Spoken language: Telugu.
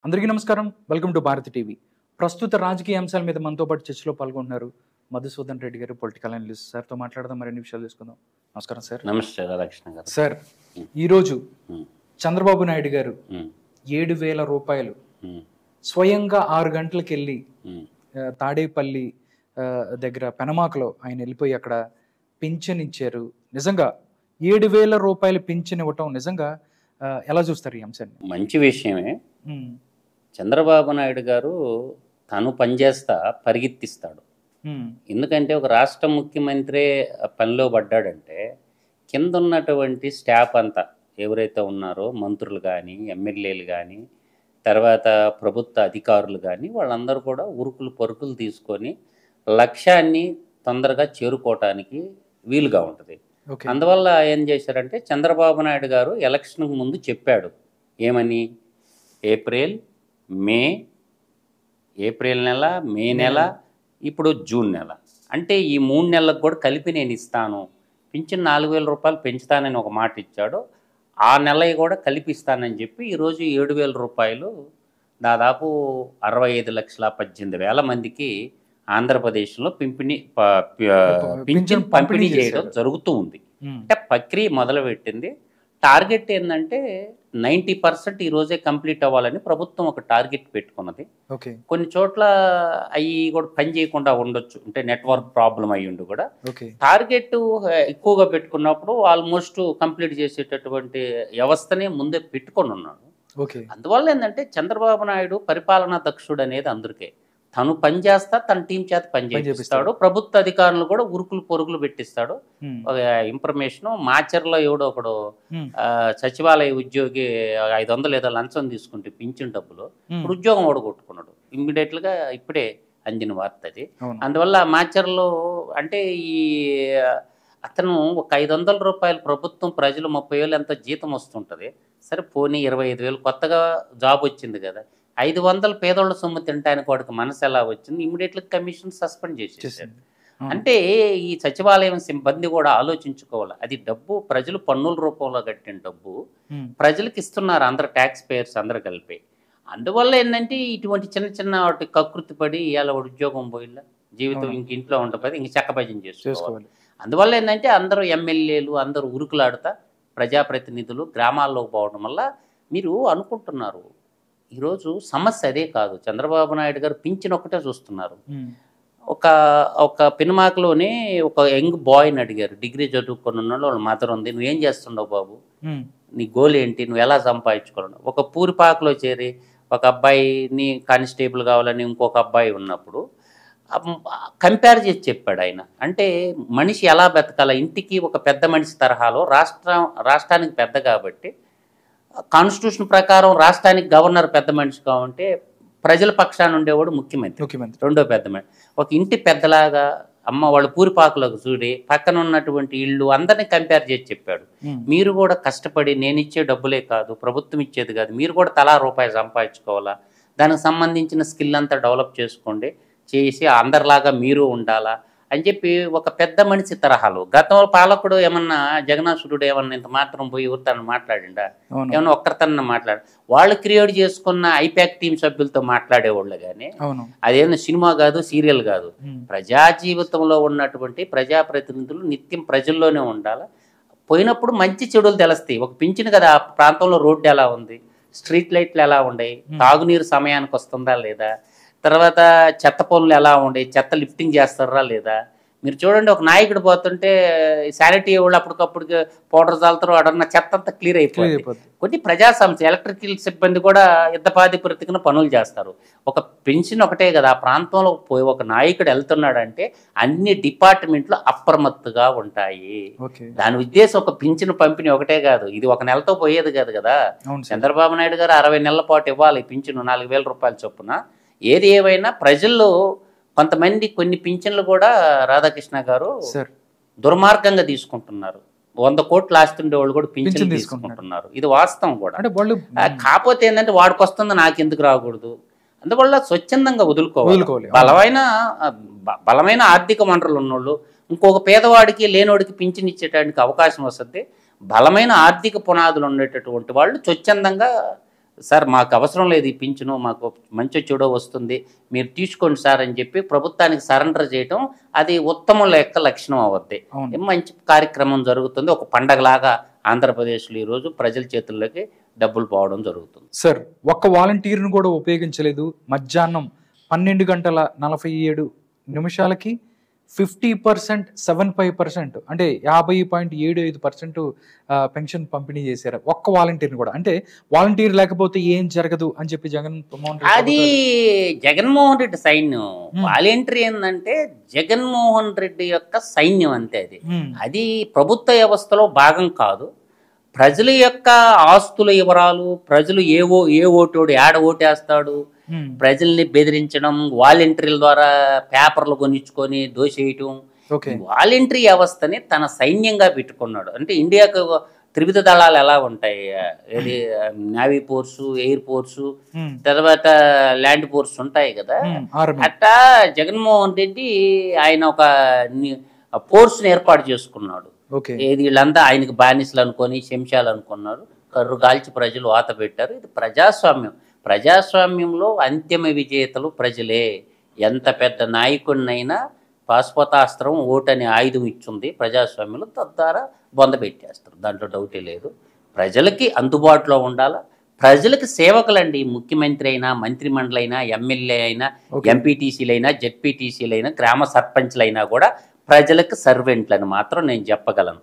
అందరికీ నమస్కారం. Welcome to Bharathi TV. ప్రస్తుత రాజకీయ అంశాల మీద మనతో పాటు చర్చలో పాల్గొంటున్నారు మధుసూదన్ రెడ్డి గారు, పొలిటికల్ అనలిస్ట్. సార్తో మాట్లాడదాం, మరిన్ని విషయాలు తెలుసుకుందాం. నమస్కారం సార్. నమస్తే రాధాకృష్ణ గారు. సార్, ఈరోజు చంద్రబాబు నాయుడు గారు 7,000 రూపాయలు స్వయంగా 6 గంటలకు వెళ్ళి తాడేపల్లి దగ్గర పెనమాకలో ఆయన వెళ్ళిపోయి అక్కడ పింఛన్ ఇచ్చారు. నిజంగా 7,000 రూపాయలు పింఛన్ ఇవ్వటం నిజంగా ఎలా చూస్తారు ఈ అంశాన్ని? మంచి విషయమే. చంద్రబాబు నాయుడు గారు తను పనిచేస్తా పరిగెత్తిస్తాడు. ఎందుకంటే ఒక రాష్ట్ర ముఖ్యమంత్రి పనిలో పడ్డాడంటే కింద ఉన్నటువంటి స్టాఫ్ అంతా ఎవరైతే ఉన్నారో మంత్రులు కానీ, ఎమ్మెల్యేలు కానీ, తర్వాత ప్రభుత్వ అధికారులు కానీ, వాళ్ళందరూ కూడా ఉరుకులు పరుకులు తీసుకొని లక్ష్యాన్ని తొందరగా చేరుకోవటానికి వీలుగా ఉంటుంది. అందువల్ల ఏం చేశారంటే చంద్రబాబు నాయుడు గారు ఎలక్షన్కు ముందు చెప్పాడు. ఏమని? ఏప్రిల్ నెల, మే నెల, ఇప్పుడు జూన్ నెల, అంటే ఈ 3 నెలలకు కూడా కలిపి నేను ఇస్తాను, పింఛన్ 4,000 రూపాయలు పెంచుతానని ఒక మాట ఇచ్చాడు. ఆ నెల కూడా కలిపి ఇస్తానని చెప్పి ఈరోజు 7,000 రూపాయలు దాదాపు 65,18,000 మందికి ఆంధ్రప్రదేశ్లో పింఛన్ పంపిణీ చేయడం జరుగుతూ ఉంది. అంటే ప్రక్రియ మొదలుపెట్టింది. టార్గెట్ ఏంటంటే 90% ఈరోజే కంప్లీట్ అవ్వాలని ప్రభుత్వం ఒక టార్గెట్ పెట్టుకున్నది. కొన్ని చోట్ల అవి కూడా పని చేయకుండా ఉండొచ్చు, అంటే నెట్వర్క్ ప్రాబ్లం అయ్యి ఉండి కూడా టార్గెట్ ఎక్కువగా పెట్టుకున్నప్పుడు ఆల్మోస్ట్ కంప్లీట్ చేసేటటువంటి వ్యవస్థనే ముందే పెట్టుకొని ఉన్నాడు. అందువల్ల ఏంటంటే చంద్రబాబు నాయుడు పరిపాలనా దక్షుడు అనేది అందరికీ. తను పనిచేస్తా, తన టీం చేత పనిచేపిస్తాడు. ప్రభుత్వ అధికారులు కూడా ఉరుకులు పొరుగులు పెట్టిస్తాడు. ఒక ఇన్ఫర్మేషన్ మాచర్లో ఎవడో ఒకడు సచివాలయ ఉద్యోగి 500 లేదా లంచం తీసుకుంటే పింఛన్ డబ్బులు ఇప్పుడు ఉద్యోగం ఓడగొట్టుకున్నాడు ఇమ్మీడియట్ గా. ఇప్పుడే అందిన వార్త అది. అందువల్ల మాచర్లో అంటే ఈ అతను ఒక 500 రూపాయలు ప్రభుత్వం, ప్రజలు 30,000 ఎంత జీతం వస్తుంటది. సరే పోనీ 25,000 కొత్తగా జాబ్ వచ్చింది కదా, 500 పేదోళ్ళ సొమ్ము తినడానికి వాడికి మనసు ఎలా వచ్చింది? ఇమ్మీడియట్గా కమిషన్ సస్పెండ్ చేసేసాడు. అంటే ఈ సచివాలయం సిబ్బంది కూడా ఆలోచించుకోవాలి. అది డబ్బు ప్రజలు పన్నుల రూపంలో కట్టిన డబ్బు ప్రజలకు ఇస్తున్నారు, అందరు ట్యాక్స్ పేయర్స్ అందరు కలిపి. అందువల్ల ఏంటంటే ఇటువంటి చిన్న చిన్న వాటి కకృతి పడి ఇవాళ వాడు ఉద్యోగం పోయిలా, జీవితం ఇంక ఇంట్లో ఉండకపోతే ఇంక చక్కభజన చేసుకోవాలి. అందువల్ల ఏంటంటే అందరూ ఎమ్మెల్యేలు అందరూ ఉరుకులాడుతా ప్రజాప్రతినిధులు గ్రామాల్లోకి పోవడం వల్ల మీరు అనుకుంటున్నారు ఈరోజు సమస్య అదే కాదు. చంద్రబాబు నాయుడు గారు పింఛన్ ఒకటే చూస్తున్నారు. ఒక పెనుమాకలోనే ఒక యంగ్ బాయ్ని అడిగారు, డిగ్రీ చదువుకొని ఉన్నాడు, వాళ్ళ మదర్ ఉంది, నువ్వేం చేస్తున్నావు బాబు, నీ గోల్ ఏంటి, నువ్వు ఎలా సంపాదించుకోవాలి? ఒక పూరిపాకలో చేరి ఒక అబ్బాయిని కానిస్టేబుల్ కావాలని ఇంకొక అబ్బాయి ఉన్నప్పుడు కంపేర్ చేసి చెప్పాడు ఆయన. అంటే మనిషి ఎలా బతకాల, ఇంటికి ఒక పెద్ద మనిషి తరహాలో రాష్ట్రానికి పెద్ద కాబట్టి కాన్స్టిట్యూషన్ ప్రకారం రాష్ట్రానికి గవర్నర్ పెద్ద మనిషి కావంటే ప్రజల పక్షాన ఉండేవాడు ముఖ్యమంత్రి, రెండో పెద్ద మనిషి. ఒక ఇంటి పెద్దలాగా అమ్మ వాళ్ళు పూరిపాకులకు చూడి పక్కన ఉన్నటువంటి ఇళ్ళు అందరినీ కంపేర్ చేసి చెప్పాడు. మీరు కూడా కష్టపడి, నేను ఇచ్చే డబ్బులే కాదు, ప్రభుత్వం ఇచ్చేది కాదు, మీరు కూడా తలా రూపాయి సంపాదించుకోవాలా, దానికి సంబంధించిన స్కిల్ అంతా డెవలప్ చేసుకోండి, చేసి అందరిలాగా మీరు ఉండాలా అని చెప్పి ఒక పెద్ద మనిషి తరహాలో. గతంలో పాలకుడు ఏమన్నా జగన్నాథుడు ఏమన్నా ఇంత మాత్రం పోయి ఎవరితోనూ మాట్లాడిండా? ఏమన్నా ఒక్కరితోనన్నా మాట్లాడు? వాళ్ళు క్రియేట్ చేసుకున్న ఐపాక్ టీం సభ్యులతో మాట్లాడేవాళ్ళు కానీ అదేమన్నా సినిమా కాదు, సీరియల్ కాదు. ప్రజా జీవితంలో ఉన్నటువంటి ప్రజాప్రతినిధులు నిత్యం ప్రజల్లోనే ఉండాలి. పోయినప్పుడు మంచి చెడులు తెలుస్తాయి. ఒక పింఛను కదా, ఆ ప్రాంతంలో రోడ్డు ఎలా ఉంది, స్ట్రీట్ లైట్లు ఎలా ఉన్నాయి, తాగునీరు సమయానికి వస్తుందా లేదా, తర్వాత చెత్త పనులు ఎలా ఉండే, చెత్త లిఫ్టింగ్ చేస్తారా లేదా? మీరు చూడండి, ఒక నాయకుడు పోతుంటే శానిటరీ వాళ్ళు అప్పటికప్పుడు పౌడర్ చల్లుతారు, అడన్న చెత్త అంతా క్లియర్ అయిపోతుంది. కొన్ని ప్రజా సమస్య, ఎలక్ట్రికల్ సిబ్బంది కూడా యుద్ధపాధిపతికిన పనులు చేస్తారు. ఒక పెన్షన్ ఒకటే కదా, ఆ ప్రాంతంలో పోయి ఒక నాయకుడు వెళ్తున్నాడంటే అన్ని డిపార్ట్మెంట్లు అప్రమత్తుగా ఉంటాయి. దాని ఉద్దేశం ఒక పింఛను పంపిణీ ఒకటే కాదు, ఇది ఒక నెలతో పోయేది కాదు కదా. చంద్రబాబు నాయుడు గారు 60 నెలల పాటు ఇవ్వాలి పింఛను 4,000 రూపాయల చొప్పున. ఏది ఏమైనా ప్రజల్లో కొంతమంది కొన్ని పింఛన్లు కూడా రాధాకృష్ణ గారు దుర్మార్గంగా తీసుకుంటున్నారు. 100 కోట్లు ఆస్తుండే వాళ్ళు కూడా పింఛన్ తీసుకుంటున్నారు. ఇది వాస్తవం కూడా. కాకపోతే ఏంటంటే వాడికి వస్తుంది, నాకు ఎందుకు రాకూడదు? అందువల్ల స్వచ్ఛందంగా వదులుకోవాలి. బలమైన ఆర్థిక వనరులు ఉన్నోళ్ళు ఇంకొక పేదవాడికి లేనోడికి పింఛన్ ఇచ్చేటానికి అవకాశం వస్తుంది. బలమైన ఆర్థిక పునాదులు ఉండేటటువంటి వాళ్ళు స్వచ్ఛందంగా సార్ మాకు అవసరం లేదు ఈ పింఛను, మాకు మంచి చెడో వస్తుంది, మీరు తీసుకోండి సార్ అని చెప్పి ప్రభుత్వానికి సరెండర్ చేయటం అది ఉత్తమ లెక్క లక్షణం అవద్ది. మంచి కార్యక్రమం జరుగుతుంది. ఒక పండగలాగా ఆంధ్రప్రదేశ్లో ఈరోజు ప్రజల చేతుల్లోకి డబ్బులు పోవడం జరుగుతుంది. సార్ ఒక్క వాలంటీర్ను కూడా ఉపయోగించలేదు. మధ్యాహ్నం 12:47 50% 75% అంటే 50.75% పెన్షన్ పంపిణీ చేశారు ఒక్క వాలంటీర్ని కూడా. అంటే వాలంటీర్ లేకపోతే ఏం జరగదు అని చెప్పి జగన్మోహన్ రెడ్డి అది జగన్మోహన్ రెడ్డి సైన్యం. వాలంటీర్ ఏంటంటే జగన్మోహన్ రెడ్డి యొక్క సైన్యం అంతే. అది ప్రభుత్వ వ్యవస్థలో భాగం కాదు. ప్రజల యొక్క ఆస్తుల వివరాలు, ప్రజలు ఏ ఓటోడు ఏడ ఓటేస్తాడు, ప్రజల్ని బెదిరించడం, వాలంటీర్ల ద్వారా పేపర్లు కొనిచ్చుకొని దోసేయటం, వాలంటరీ వ్యవస్థని తన సైన్యంగా పెట్టుకున్నాడు. అంటే ఇండియాకు త్రివిధ దళాలు ఎలా ఉంటాయి, ఇది నేవీ ఫోర్సు, ఎయిర్ ఫోర్సు, తర్వాత ల్యాండ్ ఫోర్స్ ఉంటాయి కదా, అట్టా జగన్మోహన్ రెడ్డి ఆయన ఒక ఫోర్స్ని ఏర్పాటు చేసుకున్నాడు. ఏది వీళ్ళంతా ఆయనకు బానిసలు అనుకొని శంశాలు అనుకున్నారు, కర్రు గాల్చి ప్రజలు వాత పెట్టారు. ఇది ప్రజాస్వామ్యం. ప్రజాస్వామ్యంలో అంతిమ విజేతలు ప్రజలే. ఎంత పెద్ద నాయకుడినైనా పాశుపతాస్త్రం ఓటని ఆయుధం ఇచ్చింది ప్రజాస్వామ్యంలో, తద్వారా బొంద పెట్టేస్తారు, దాంట్లో డౌటే లేదు. ప్రజలకి అందుబాటులో ఉండాలా, ప్రజలకు సేవకులండి. ముఖ్యమంత్రి అయినా, మంత్రిమండలి అయినా, ఎమ్మెల్యే అయినా, ఎంపీటీసీలైనా, జెడ్పీటీసీలైనా, గ్రామ సర్పంచ్లైనా కూడా ప్రజలకు సర్వెంట్లని మాత్రం నేను చెప్పగలను.